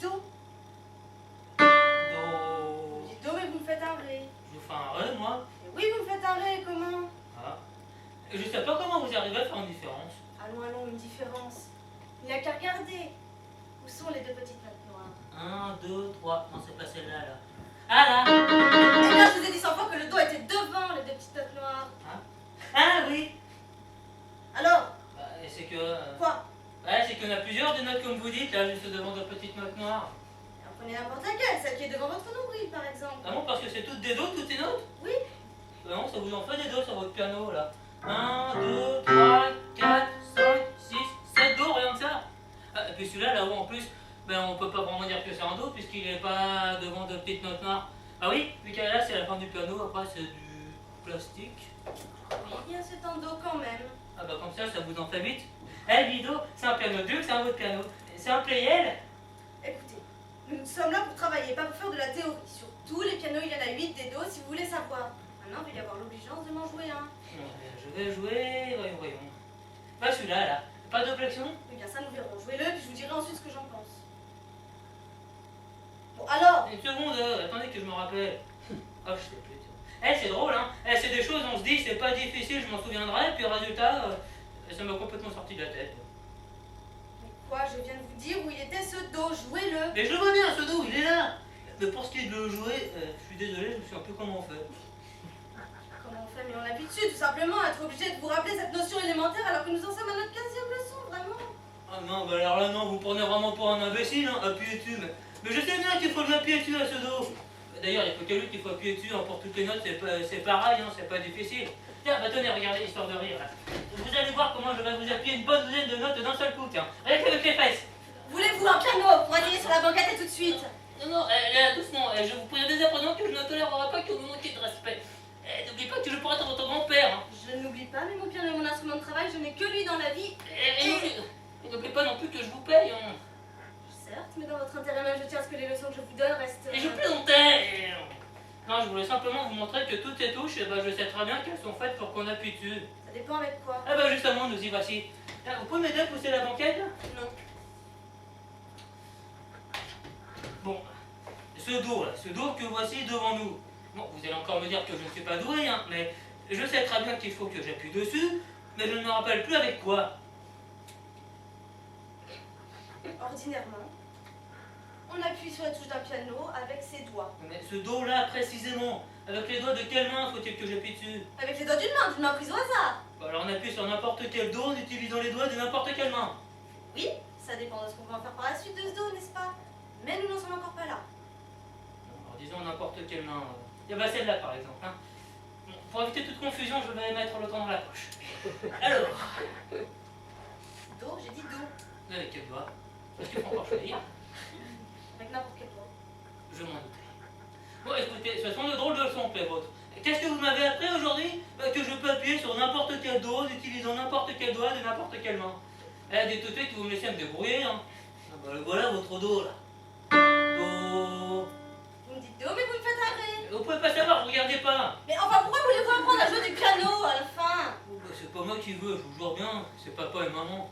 do. Do. Vous dites do, mais vous me faites un ré. Je vous fais un ré, moi. Et oui, vous me faites un ré, comment? Ah. Et je sais pas comment vous arrivez à faire une différence. Allons, allons, une différence. Il n'y a qu'à regarder. Où sont les deux petites notes noires? 1, 2, 3. Non, c'est pas celle-là, là. Ah, là. Eh bien, je vous ai dit 100 fois que le do était devant les deux petites notes noires. Ah, oui. Alors? Bah, c'est que... Quoi? Ouais, c'est qu'il y en a plusieurs de notes comme vous dites, là, juste devant de petites notes noires. Alors, prenez n'importe laquelle, celle qui est devant votre nombril, par exemple. Ah bon, parce que c'est toutes des dos, toutes ces notes? Oui. Non, ça vous en fait des dos sur votre piano, là. 1, 2, 3, 4, 5, 6, 7 dos, rien que ça. Ah, et puis celui-là, là-haut, en plus, ben, on peut pas vraiment dire que c'est un do, puisqu'il est pas devant de petites notes noires. Ah oui, vu que là, c'est la fin du piano, après, c'est du plastique. Oui, bien, c'est un do quand même. Ah bah comme ça vous en fait 8. Eh, Lido, c'est un piano duc, c'est un autre piano. C'est un playel. Écoutez, nous sommes là pour travailler, pas pour faire de la théorie. Sur tous les pianos, il y en a 8 des dos, si vous voulez savoir. Maintenant, il va y avoir l'obligeance de m'en jouer un. Je vais jouer, voyons. Bah celui-là, là. Pas d'objection? Eh bien, ça, nous verrons. Jouez-le, puis je vous dirai ensuite ce que j'en pense. Bon, alors? Une seconde, attendez que je me rappelle. Ah, je sais plus. Eh, c'est drôle, hein. Eh, c'est des choses, on se dit, c'est pas difficile, je m'en souviendrai, et puis résultat, ça m'a complètement sorti de la tête. Mais quoi? Je viens de vous dire où il était ce do. Jouez-le. Mais je le vois bien, ce dos, il est là. Mais pour ce qui est de le jouer, je suis désolé, je me souviens plus comment on fait. Comment on fait? Mais on a l'habitude, tout simplement, à être obligé de vous rappeler cette notion élémentaire alors que nous en sommes à notre 15e leçon, vraiment. Ah non, bah alors là, non, vous prenez vraiment pour un imbécile, hein, appuyez dessus. Mais je sais bien qu'il faut que j'appuie dessus à ce dos. D'ailleurs, il faut que lui qu'il faut appuyer dessus, hein, pour toutes les notes, c'est pareil, hein, c'est pas difficile. Tiens, bah tenez, regardez, histoire de rire. Là. Vous allez voir comment je vais vous appuyer une bonne douzaine de notes d'un seul coup, tiens. Rien qu'avec les fesses. Voulez-vous un piano pour aller sur la banquette et tout de suite? Non, là, doucement, je vous prie dès à présent que je ne tolérerai pas que vous manquiez de respect. N'oubliez pas que je pourrais être votre grand-père. Hein. Je n'oublie pas, mais mon piano est mon instrument de travail, je n'ai que lui dans la vie. Et n'oubliez pas non plus que je vous paye. Hein. Certes, mais dans votre intérêt même, je tiens à ce que les leçons que je vous donne restent... Et je plaisantais. Non, je voulais simplement vous montrer que toutes ces touches, je sais très bien qu'elles sont faites pour qu'on appuie dessus. Ça dépend avec quoi? Ah bah justement, nous y voici. Vous pouvez m'aider à pousser la banquette là? Non. Bon, ce dos que voici devant nous. Bon, vous allez encore me dire que je ne suis pas doué, hein, mais je sais très bien qu'il faut que j'appuie dessus, mais je ne me rappelle plus avec quoi. Ordinairement, on appuie sur la touche d'un piano avec ses doigts. Mais ce dos-là, précisément, avec les doigts de quelle main faut-il que j'appuie dessus? Avec les doigts d'une main prise au hasard. Bon, alors on appuie sur n'importe quel dos en utilisant les doigts de n'importe quelle main. Oui, ça dépend de ce qu'on va en faire par la suite de ce do, n'est-ce pas? Mais nous n'en sommes encore pas là. Alors disons n'importe quelle main. Il y a bah celle-là par exemple. Hein. Bon, pour éviter toute confusion, je vais mettre le temps dans la poche. Alors, Do, j'ai dit do. avec quel doigt? Est-ce qu'il faut encore choisir? Avec n'importe quel doigt. Je m'en doutais. Bon, écoutez, ce sont de drôles de leçons que les vôtres. Qu'est-ce que vous m'avez appris aujourd'hui? Que je peux appuyer sur n'importe quel dos en utilisant n'importe quel doigt de n'importe quelle main. Dites tout de suite que vous me laissez me débrouiller. Hein. Ah bah, voilà votre do là. Do. Vous me dites do, mais vous me faites un ré. Vous pouvez pas savoir, regardez pas. Mais enfin, pourquoi voulez-vous apprendre à jouer du piano à la fin? Oh, bah, c'est pas moi qui veux, je vous jure bien, c'est papa et maman.